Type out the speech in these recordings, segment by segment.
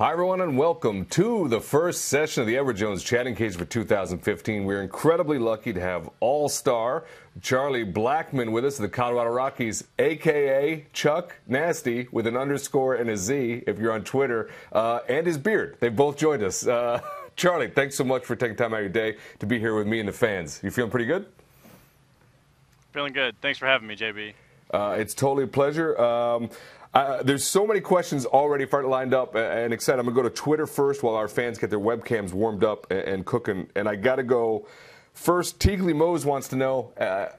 Hi, everyone, and welcome to the first session of the Edward Jones Chatting Cage for 2015. We're incredibly lucky to have all-star Charlie Blackmon with us, the Colorado Rockies, a.k.a. Chuck Nasty, with an underscore and a Z, if you're on Twitter, and his beard. They've both joined us. Charlie, thanks so much for taking time out of your day to be here with me and the fans. You feeling pretty good? Feeling good. Thanks for having me, JB. It's totally a pleasure. There's so many questions already lined up and excited. I'm going to go to Twitter first while our fans get their webcams warmed up and cooking. And I got to go first. Teagley Mose wants to know,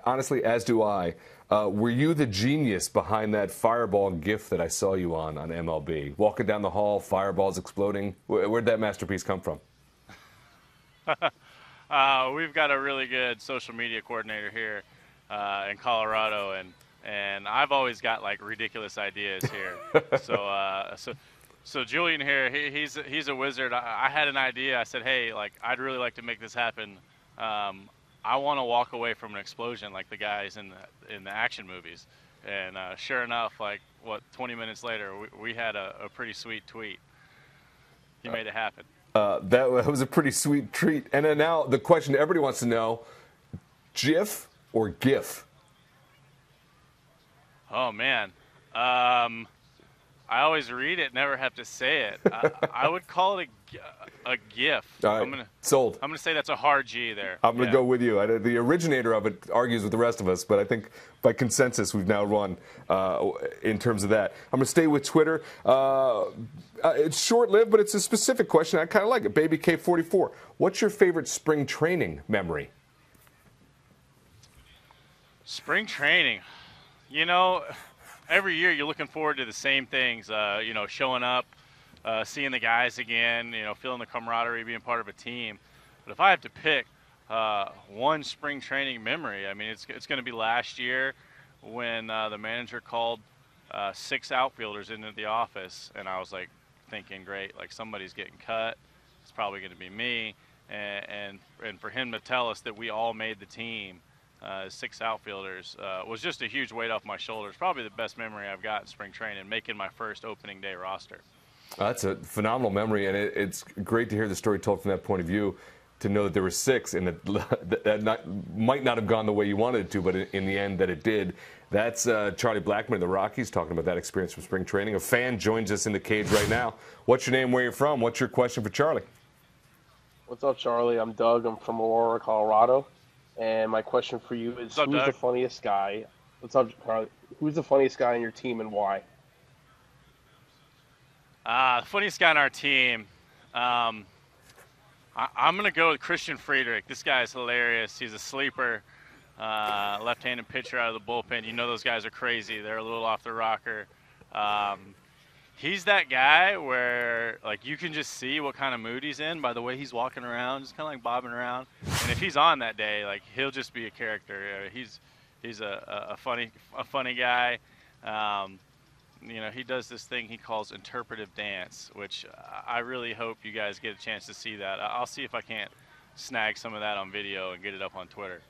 honestly, as do I, were you the genius behind that fireball gif that I saw you on MLB? Walking down the hall, fireballs exploding. Where'd that masterpiece come from? We've got a really good social media coordinator here in Colorado, and I've always got like ridiculous ideas here. So Julian here, he's a wizard. I had an idea. I said, hey, like I'd really like to make this happen. I want to walk away from an explosion like the guys in the action movies. And sure enough, like 20 minutes later, we had a pretty sweet tweet. He made it happen. That was a pretty sweet treat. And then now the question everybody wants to know: GIF or GIF? Oh, man. I always read it, never have to say it. I would call it a GIF. All right, sold. I'm going to say that's a hard G there. I'm going to go with you. The originator of it argues with the rest of us, but I think by consensus we've now run in terms of that. I'm going to stay with Twitter. It's short-lived, but it's a specific question. I kind of like it. Baby K44, what's your favorite spring training memory? Spring training. You know, every year you're looking forward to the same things, showing up, seeing the guys again, feeling the camaraderie, being part of a team. But if I have to pick one spring training memory, I mean, it's going to be last year when the manager called 6 outfielders into the office, and I was like thinking, great, like somebody's getting cut. It's probably going to be me. And for him to tell us that we all made the team, 6 outfielders, was just a huge weight off my shoulders. Probably the best memory I've got in spring training, making my first opening day roster. That's a phenomenal memory, and it's great to hear the story told from that point of view, to know that there were 6 and that might not have gone the way you wanted it to, but in the end that it did. That's Charlie Blackmon of the Rockies talking about that experience from spring training. A fan joins us in the cage right now. What's your name, where you're from? What's your question for Charlie? What's up, Charlie? I'm Doug. I'm from Aurora, Colorado. And my question for you is, who's the funniest guy? What's up, Charlie? Who's the funniest guy on your team and why? The funniest guy on our team, I'm going to go with Christian Friedrich. This guy's hilarious. He's a sleeper, left-handed pitcher out of the bullpen. You know those guys are crazy. They're a little off the rocker. He's that guy where, like, you can just see what kind of mood he's in by the way he's walking around, just kind of like bobbing around. And if he's on that day, like, he'll just be a character. He's a funny guy. He does this thing he calls interpretive dance, which I really hope you guys get a chance to see that. I'll see if I can't snag some of that on video and get it up on Twitter.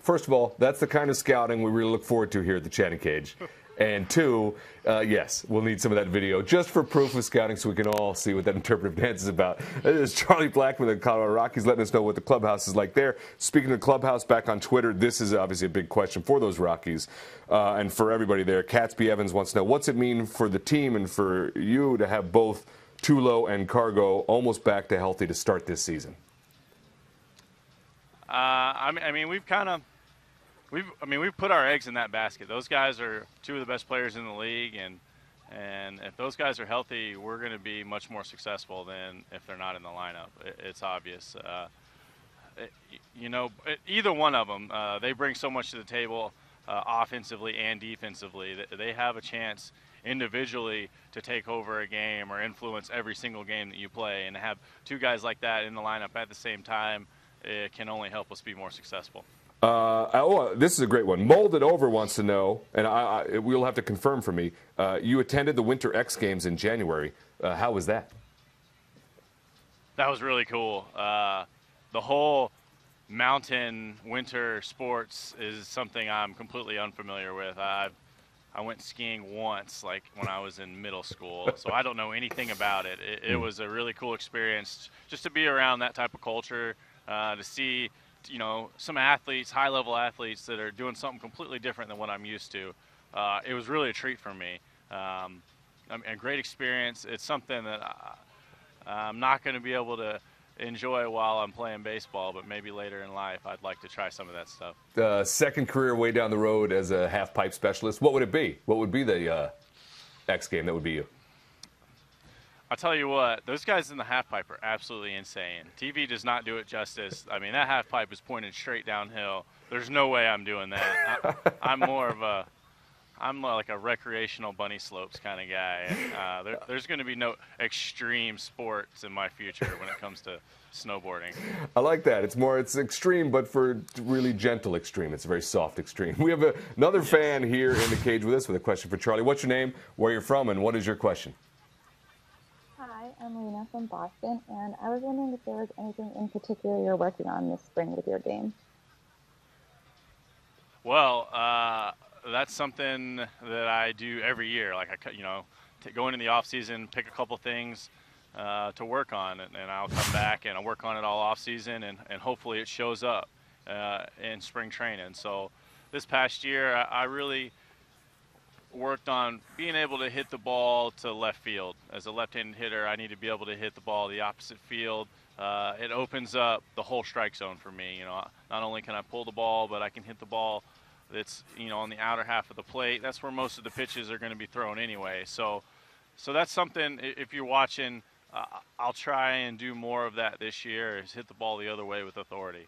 First of all, that's the kind of scouting we really look forward to here at the Chatting Cage. And 2, yes, we'll need some of that video just for proof of scouting so we can all see what that interpretive dance is about. This is Charlie Blackmon of the Colorado Rockies letting us know what the clubhouse is like there. Speaking of the clubhouse, back on Twitter, this is obviously a big question for those Rockies and for everybody there. Catsby Evans wants to know, what's it mean for the team and for you to have both Tulo and Cargo almost back to healthy to start this season? We've put our eggs in that basket. Those guys are 2 of the best players in the league, and if those guys are healthy, we're going to be much more successful than if they're not in the lineup. It's obvious. Either one of them, they bring so much to the table, offensively and defensively. They have a chance individually to take over a game or influence every single game that you play, and to have 2 guys like that in the lineup at the same time, it can only help us be more successful. This is a great one. Molded Over wants to know, and we'll have to confirm for me, you attended the Winter X Games in January. How was that? That was really cool. The whole mountain winter sports is something I'm completely unfamiliar with. I've I went skiing once, like when I was in middle school, so I don't know anything about it. It was a really cool experience just to be around that type of culture, to see, some athletes, high-level athletes that are doing something completely different than what I'm used to. It was really a treat for me. A great experience. It's something that I'm not going to be able to enjoy while I'm playing baseball, but maybe later in life I'd like to try some of that stuff. Second career way down the road as a half pipe specialist. What would it be? What would be the X game that would be you? I'll tell you what, those guys in the half pipe are absolutely insane. TV does not do it justice. I mean, that half pipe is pointed straight downhill. There's no way I'm doing that. I'm more like a recreational bunny slopes kind of guy. There's going to be no extreme sports in my future when it comes to snowboarding. I like that. It's extreme, but for really gentle extreme. It's a very soft extreme. We have another fan here in the cage with us with a question for Charlie. What's your name, where you're from, and what is your question? Hi, I'm Lena from Boston, and I was wondering if there was anything in particular you're working on this spring with your game. Well, that's something that I do every year. Like go into the off season, pick a couple things to work on, and I'll come back and I'll work on it all off season, and hopefully it shows up in spring training. So this past year, I really worked on being able to hit the ball to left field. As a left-handed hitter, I need to be able to hit the ball the opposite field. It opens up the whole strike zone for me. Not only can I pull the ball, but I can hit the ball that's on the outer half of the plate. That's where most of the pitches are going to be thrown anyway. So that's something, if you're watching, I'll try and do more of that this year, is hit the ball the other way with authority.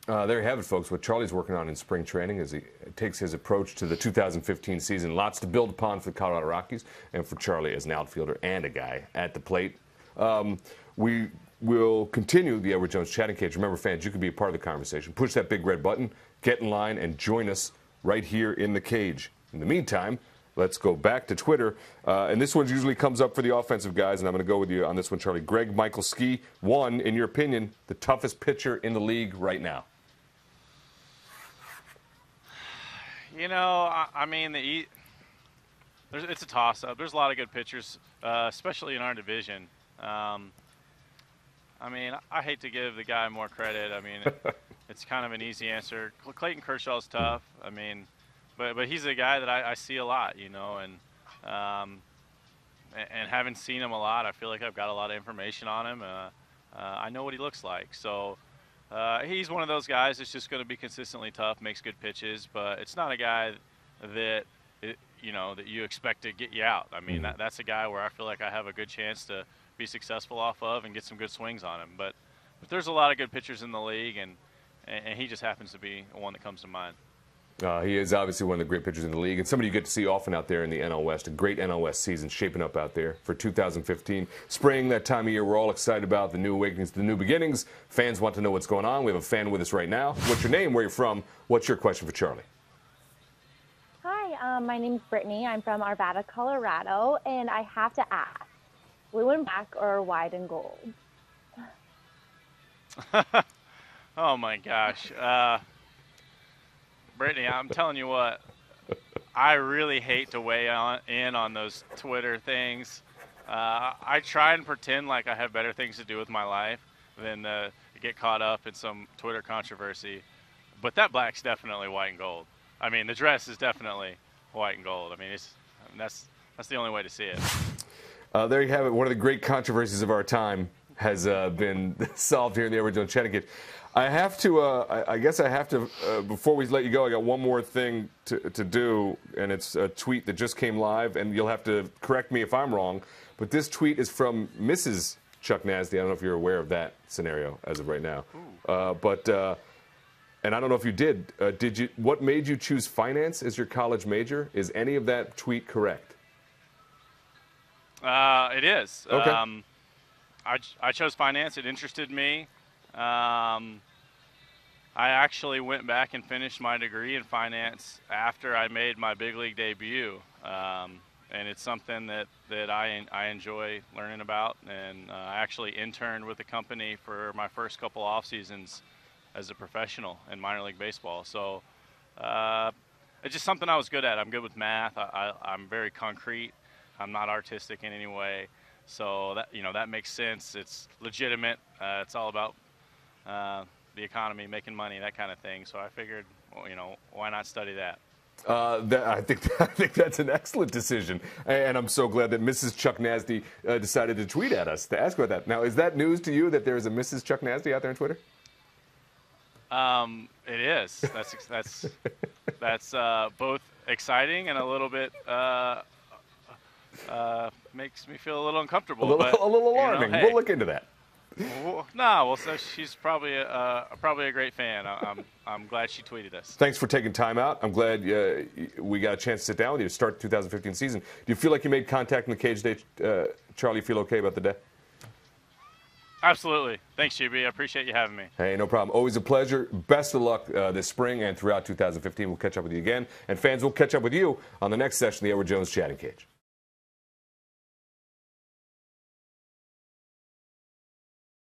There you have it, folks. What Charlie's working on in spring training as he takes his approach to the 2015 season. Lots to build upon for the Colorado Rockies and for Charlie as an outfielder and a guy at the plate. We will continue the Edward Jones chatting cage. Remember, fans, you can be a part of the conversation. Push that big red button, get in line, and join us right here in the cage. In the meantime, let's go back to Twitter. And this one usually comes up for the offensive guys, and I'm going to go with you on this one, Charlie. Greg Michael Ski, one, in your opinion, the toughest pitcher in the league right now. I mean, it's a toss-up. There's a lot of good pitchers, especially in our division. I hate to give the guy more credit. I mean, it's kind of an easy answer. Clayton Kershaw's tough. I mean, but he's a guy that I see a lot, and having seen him a lot, I feel like I've got a lot of information on him. I know what he looks like. So he's one of those guys that's just going to be consistently tough, makes good pitches, but it's not a guy that that you expect to get you out. I mean, that's a guy where I feel like I have a good chance to be successful off of and get some good swings on him. But there's a lot of good pitchers in the league, and he just happens to be one that comes to mind. He is obviously one of the great pitchers in the league, and somebody you get to see often out there in the NL West. A great NL West season shaping up out there for 2015. Spring, that time of year, we're all excited about the new awakenings, the new beginnings. Fans want to know what's going on. We have a fan with us right now. What's your name? Where you're from? What's your question for Charlie? Hi, my name's Brittany. I'm from Arvada, Colorado, and I have to ask, blue and black or white and gold? Oh, my gosh. Brittany, I'm telling you what, I really hate to weigh in on those Twitter things. I try and pretend like I have better things to do with my life than get caught up in some Twitter controversy. But that black's definitely white and gold. I mean, the dress is definitely white and gold. I mean, that's the only way to see it. There you have it. One of the great controversies of our time has been solved here in the Edward Jones chatting cage. I have to, I guess I have to, before we let you go, I got one more thing to do, and it's a tweet that just came live, and you'll have to correct me if I'm wrong, but this tweet is from Mrs. Chuck Nasty. I don't know if you're aware of that scenario as of right now. And I don't know if you did. What made you choose finance as your college major? Is any of that tweet correct? It is. Okay. I chose finance. It interested me. I actually went back and finished my degree in finance after I made my big league debut, and it's something that I enjoy learning about. And I actually interned with the company for my first couple off seasons as a professional in minor league baseball. So it's just something I was good at. I'm good with math. I'm very concrete. I'm not artistic in any way. So that makes sense. It's legitimate. It's all about the economy, making money, that kind of thing. So I figured, why not study that? I think that's an excellent decision, and I'm so glad that Mrs. Chuck Nasty decided to tweet at us to ask about that. Now, is that news to you that there is a Mrs. Chuck Nasty out there on Twitter? It is. That's both exciting and a little bit makes me feel a little uncomfortable. A little alarming. Hey. We'll look into that. So she's probably a great fan. I'm glad she tweeted us. Thanks for taking time out. I'm glad we got a chance to sit down with you to start the 2015 season. Do you feel like you made contact in the cage today, Charlie? You feel okay about the day? Absolutely. Thanks, GB. I appreciate you having me. Hey, no problem. Always a pleasure. Best of luck this spring and throughout 2015. We'll catch up with you again. And fans, we'll catch up with you on the next session of the Edward Jones Chatting Cage.